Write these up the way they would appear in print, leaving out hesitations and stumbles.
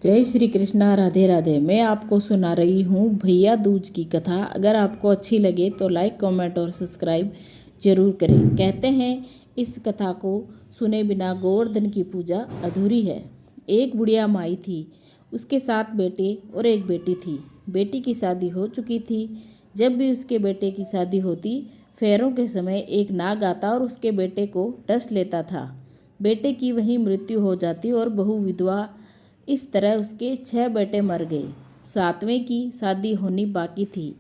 जय श्री कृष्णा। राधे राधे। मैं आपको सुना रही हूँ भैया दूज की कथा। अगर आपको अच्छी लगे तो लाइक कमेंट और सब्सक्राइब जरूर करें। कहते हैं इस कथा को सुने बिना गोवर्धन की पूजा अधूरी है। एक बुढ़िया माई थी, उसके 7 बेटे और एक बेटी थी। बेटी की शादी हो चुकी थी। जब भी उसके बेटे की शादी होती, फेरों के समय एक नाग आता और उसके बेटे को डस लेता था। बेटे की वहीं मृत्यु हो जाती और बहू विधवा। इस तरह उसके 6 बेटे मर गए। 7वें की शादी होनी बाकी थी।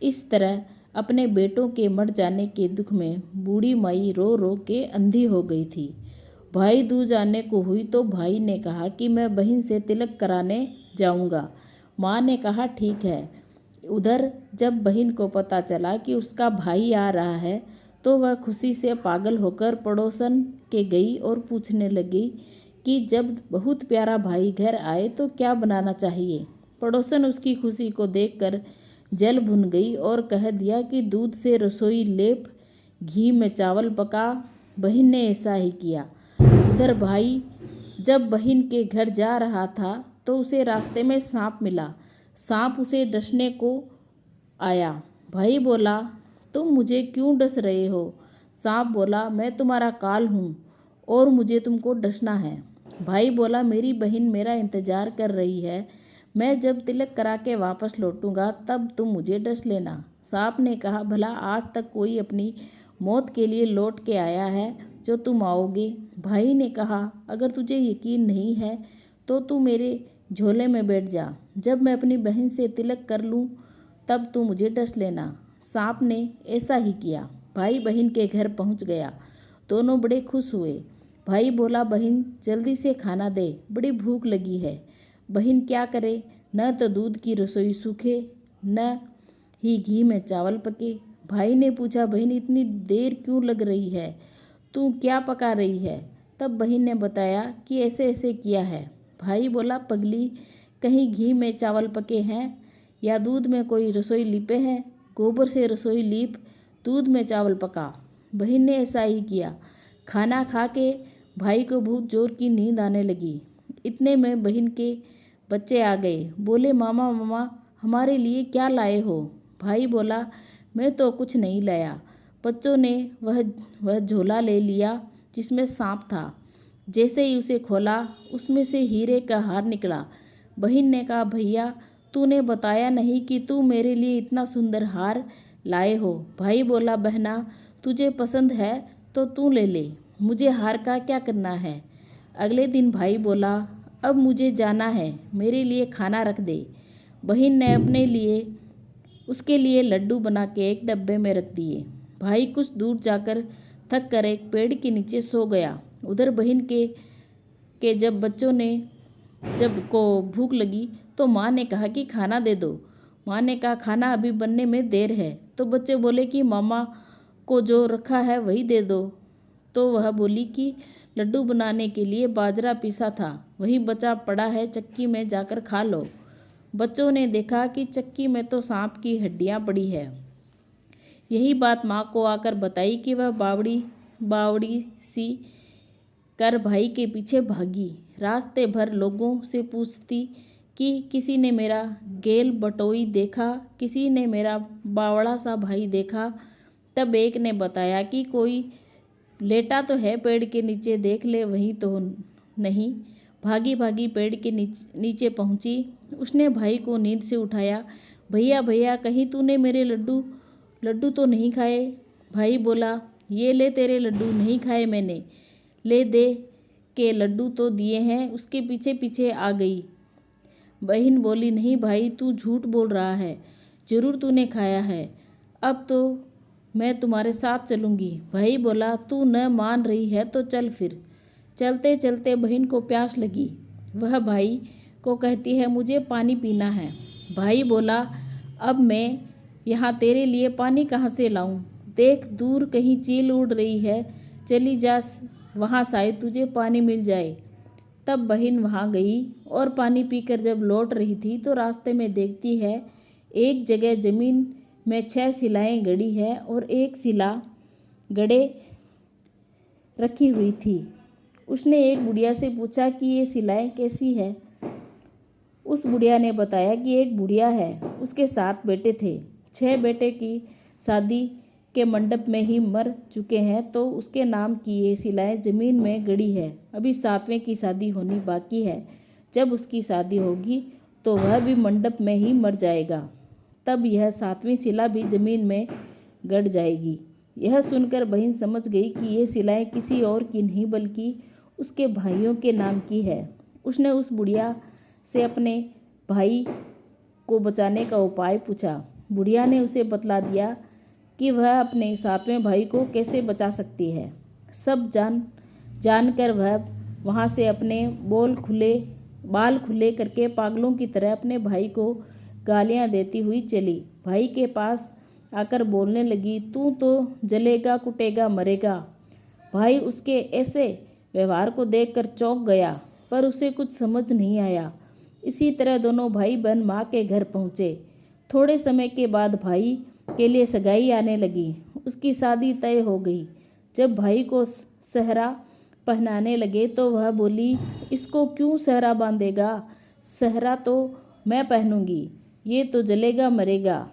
इस तरह अपने बेटों के मर जाने के दुख में बूढ़ी माई रो रो के अंधी हो गई थी। भाई दूज आने को हुई तो भाई ने कहा कि मैं बहन से तिलक कराने जाऊंगा। माँ ने कहा ठीक है। उधर जब बहन को पता चला कि उसका भाई आ रहा है तो वह खुशी से पागल होकर पड़ोसन के गई और पूछने लगी कि जब बहुत प्यारा भाई घर आए तो क्या बनाना चाहिए। पड़ोसन उसकी खुशी को देखकर जल भुन गई और कह दिया कि दूध से रसोई लेप, घी में चावल पका। बहन ने ऐसा ही किया। उधर भाई जब बहन के घर जा रहा था तो उसे रास्ते में सांप मिला। सांप उसे डसने को आया। भाई बोला, तुम मुझे क्यों डस रहे हो? सांप बोला, मैं तुम्हारा काल हूँ और मुझे तुमको डसना है। भाई बोला, मेरी बहन मेरा इंतजार कर रही है। मैं जब तिलक करा के वापस लौटूंगा तब तुम मुझे डस लेना। सांप ने कहा, भला आज तक कोई अपनी मौत के लिए लौट के आया है जो तुम आओगे? भाई ने कहा, अगर तुझे यकीन नहीं है तो तू मेरे झोले में बैठ जा। जब मैं अपनी बहन से तिलक कर लूँ तब तू मुझे डस लेना। सांप ने ऐसा ही किया। भाई बहन के घर पहुँच गया। दोनों बड़े खुश हुए। भाई बोला, बहन जल्दी से खाना दे, बड़ी भूख लगी है। बहन क्या करे, न तो दूध की रसोई सूखे न ही घी में चावल पके। भाई ने पूछा, बहन इतनी देर क्यों लग रही है? तू क्या पका रही है? तब बहन ने बताया कि ऐसे ऐसे किया है। भाई बोला, पगली, कहीं घी में चावल पके हैं या दूध में कोई रसोई लिपे हैं? गोबर से रसोई लीप, दूध में चावल पका। बहन ने ऐसा ही किया। खाना खा के भाई को बहुत जोर की नींद आने लगी। इतने में बहन के बच्चे आ गए। बोले, मामा मामा हमारे लिए क्या लाए हो? भाई बोला, मैं तो कुछ नहीं लाया। बच्चों ने वह झोला ले लिया जिसमें सांप था। जैसे ही उसे खोला उसमें से हीरे का हार निकला। बहन ने कहा, भैया तूने बताया नहीं कि तू मेरे लिए इतना सुंदर हार लाए हो। भाई बोला, बहना तुझे पसंद है तो तू ले ले, मुझे हार का क्या करना है। अगले दिन भाई बोला, अब मुझे जाना है, मेरे लिए खाना रख दे। बहन ने अपने लिए उसके लिए लड्डू बना के एक डब्बे में रख दिए। भाई कुछ दूर जाकर थक कर एक पेड़ के नीचे सो गया। उधर बहन के जब को भूख लगी तो माँ ने कहा कि खाना दे दो। माँ ने कहा, खाना अभी बनने में देर है। तो बच्चे बोले कि मामा को जो रखा है वही दे दो। तो वह बोली कि लड्डू बनाने के लिए बाजरा पीसा था, वही बचा पड़ा है, चक्की में जाकर खा लो। बच्चों ने देखा कि चक्की में तो सांप की हड्डियाँ पड़ी है। यही बात माँ को आकर बताई कि वह बावड़ी बावड़ी सी कर भाई के पीछे भागी। रास्ते भर लोगों से पूछती कि किसी ने मेरा गेल बटोई देखा, किसी ने मेरा बावड़ा सा भाई देखा। तब एक ने बताया कि कोई लेटा तो है पेड़ के नीचे, देख ले वहीं तो नहीं। भागी भागी पेड़ के नीचे पहुंची। उसने भाई को नींद से उठाया। भैया भैया कहीं तूने मेरे लड्डू लड्डू तो नहीं खाए? भाई बोला, ये ले तेरे लड्डू, नहीं खाए मैंने, ले दे के लड्डू तो दिए हैं। उसके पीछे पीछे आ गई। बहन बोली, नहीं भाई तू झूठ बोल रहा है, जरूर तूने खाया है। अब तो मैं तुम्हारे साथ चलूँगी। भाई बोला, तू न मान रही है तो चल फिर। चलते चलते बहन को प्यास लगी। वह भाई को कहती है, मुझे पानी पीना है। भाई बोला, अब मैं यहाँ तेरे लिए पानी कहाँ से लाऊं? देख दूर कहीं चील उड़ रही है, चली जा वहाँ, शायद तुझे पानी मिल जाए। तब बहन वहाँ गई और पानी पीकर जब लौट रही थी तो रास्ते में देखती है एक जगह जमीन में 6 शिलाएं गड़ी है और एक शिला गड़े रखी हुई थी। उसने एक बुढ़िया से पूछा कि ये शिलाएं कैसी है? उस बुढ़िया ने बताया कि एक बुढ़िया है, उसके 7 बेटे थे। 6 बेटे की शादी के मंडप में ही मर चुके हैं, तो उसके नाम की ये शिलाएं जमीन में गड़ी है। अभी 7वें की शादी होनी बाकी है। जब उसकी शादी होगी तो वह भी मंडप में ही मर जाएगा, तब यह 7वीं शिला भी जमीन में गड़ जाएगी। यह सुनकर बहन समझ गई कि ये शिलाएं किसी और की नहीं बल्कि उसके भाइयों के नाम की है। उसने उस बुढ़िया से अपने भाई को बचाने का उपाय पूछा। बुढ़िया ने उसे बतला दिया कि वह अपने 7वें भाई को कैसे बचा सकती है। सब जानकर वह वहाँ से अपने बाल खुले करके पागलों की तरह अपने भाई को गालियाँ देती हुई चली। भाई के पास आकर बोलने लगी, तू तो जलेगा कुटेगा मरेगा। भाई उसके ऐसे व्यवहार को देखकर चौंक गया, पर उसे कुछ समझ नहीं आया। इसी तरह दोनों भाई बहन माँ के घर पहुँचे। थोड़े समय के बाद भाई के लिए सगाई आने लगी। उसकी शादी तय हो गई। जब भाई को सेहरा पहनाने लगे तो वह बोली, इसको क्यों सेहरा बांधेगा? सेहरा तो मैं पहनूंगी, ये तो जलेगा मरेगा।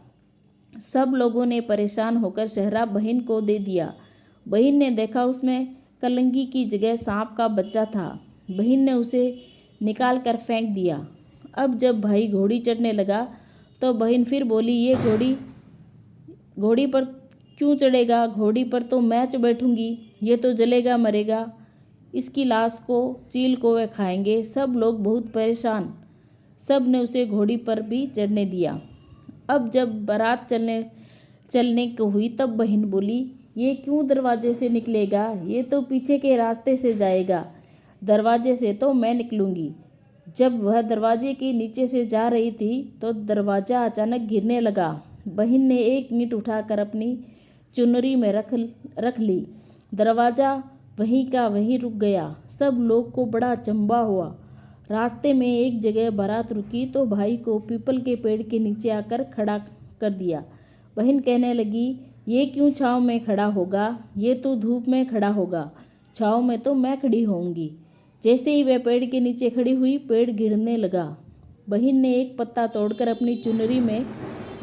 सब लोगों ने परेशान होकर सेहरा बहन को दे दिया। बहन ने देखा उसमें कलंगी की जगह सांप का बच्चा था। बहन ने उसे निकाल कर फेंक दिया। अब जब भाई घोड़ी चढ़ने लगा तो बहन फिर बोली, ये घोड़ी पर क्यों चढ़ेगा? घोड़ी पर तो मैं बैठूंगी, ये तो जलेगा मरेगा। इसकी लाश को चील को वे खाएंगे। सब लोग बहुत परेशान। सब ने उसे घोड़ी पर भी चढ़ने दिया। अब जब बारात चलने को हुई तब बहन बोली, ये क्यों दरवाजे से निकलेगा? ये तो पीछे के रास्ते से जाएगा। दरवाजे से तो मैं निकलूंगी। जब वह दरवाजे के नीचे से जा रही थी तो दरवाज़ा अचानक गिरने लगा। बहन ने एक ईंट उठाकर अपनी चुनरी में रख ली। दरवाज़ा वहीं का वहीं रुक गया। सब लोग को बड़ा अचंभा हुआ। रास्ते में एक जगह बारात रुकी तो भाई को पीपल के पेड़ के नीचे आकर खड़ा कर दिया। बहन कहने लगी, ये क्यों छाँव में खड़ा होगा? ये तो धूप में खड़ा होगा। छाँव में तो मैं खड़ी होऊंगी। जैसे ही वह पेड़ के नीचे खड़ी हुई, पेड़ गिरने लगा। बहन ने एक पत्ता तोड़कर अपनी चुनरी में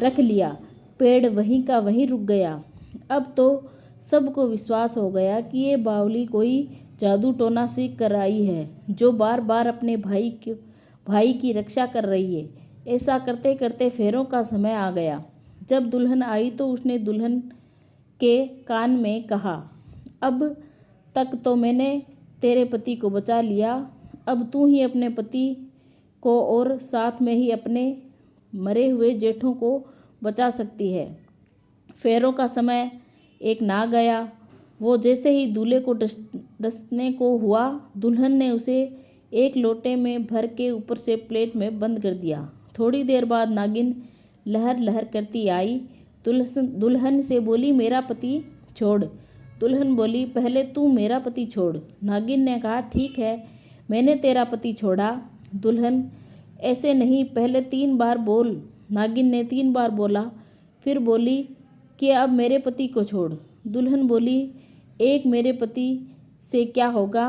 रख लिया। पेड़ वहीं का वहीं रुक गया। अब तो सबको विश्वास हो गया कि ये बावली कोई जादू टोना सीख कर आई है, जो बार बार अपने भाई की रक्षा कर रही है। ऐसा करते करते फेरों का समय आ गया। जब दुल्हन आई तो उसने दुल्हन के कान में कहा, अब तक तो मैंने तेरे पति को बचा लिया, अब तू ही अपने पति को और साथ में ही अपने मरे हुए जेठों को बचा सकती है। फेरों का समय एक नाग आया। वो जैसे ही दूल्हे को डसने को हुआ, दुल्हन ने उसे एक लोटे में भर के ऊपर से प्लेट में बंद कर दिया। थोड़ी देर बाद नागिन लहर लहर करती आई। दुल्हन से बोली, मेरा पति छोड़। दुल्हन बोली, पहले तू मेरा पति छोड़। नागिन ने कहा, ठीक है, मैंने तेरा पति छोड़ा। दुल्हन, ऐसे नहीं, पहले 3 बार बोल। नागिन ने 3 बार बोला। फिर बोली कि अब मेरे पति को छोड़। दुल्हन बोली, एक मेरे पति से क्या होगा?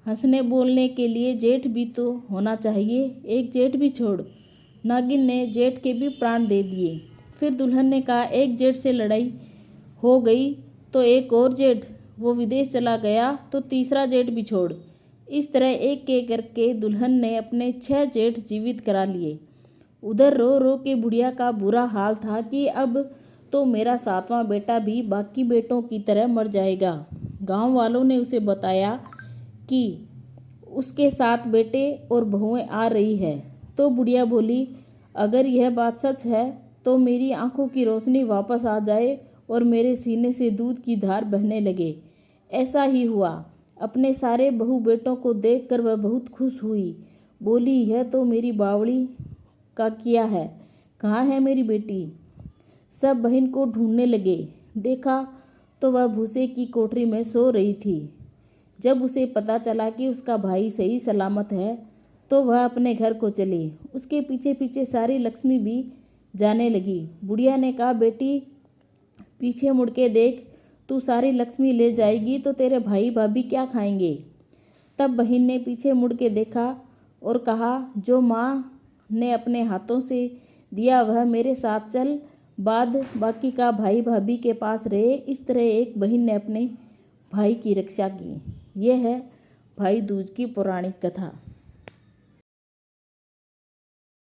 हंसने बोलने के लिए जेठ भी तो होना चाहिए, एक जेठ भी छोड़। नागिन ने जेठ के भी प्राण दे दिए। फिर दुल्हन ने कहा, एक जेठ से लड़ाई हो गई तो एक और जेठ, वो विदेश चला गया तो तीसरा जेठ भी छोड़। इस तरह एक एक करके दुल्हन ने अपने 6 जेठ जीवित करा लिए। उधर रो रो के बुढ़िया का बुरा हाल था कि अब तो मेरा 7वां बेटा भी बाकी बेटों की तरह मर जाएगा। गांव वालों ने उसे बताया कि उसके 7 बेटे और बहुएं आ रही है। तो बुढ़िया बोली, अगर यह बात सच है तो मेरी आंखों की रोशनी वापस आ जाए और मेरे सीने से दूध की धार बहने लगे। ऐसा ही हुआ। अपने सारे बहू बेटों को देखकर वह बहुत खुश हुई। बोली, यह तो मेरी बावड़ी का किया है, कहाँ है मेरी बेटी? सब बहन को ढूंढने लगे। देखा तो वह भूसे की कोठरी में सो रही थी। जब उसे पता चला कि उसका भाई सही सलामत है तो वह अपने घर को चली। उसके पीछे पीछे सारी लक्ष्मी भी जाने लगी। बुढ़िया ने कहा, बेटी पीछे मुड़ के देख, तू सारी लक्ष्मी ले जाएगी तो तेरे भाई भाभी क्या खाएंगे? तब बहन ने पीछे मुड़ के देखा और कहा, जो माँ ने अपने हाथों से दिया वह मेरे साथ चल, बाद बाकी का भाई भाभी के पास रहे। इस तरह एक बहन ने अपने भाई की रक्षा की। यह है भाई दूज की पौराणिक कथा।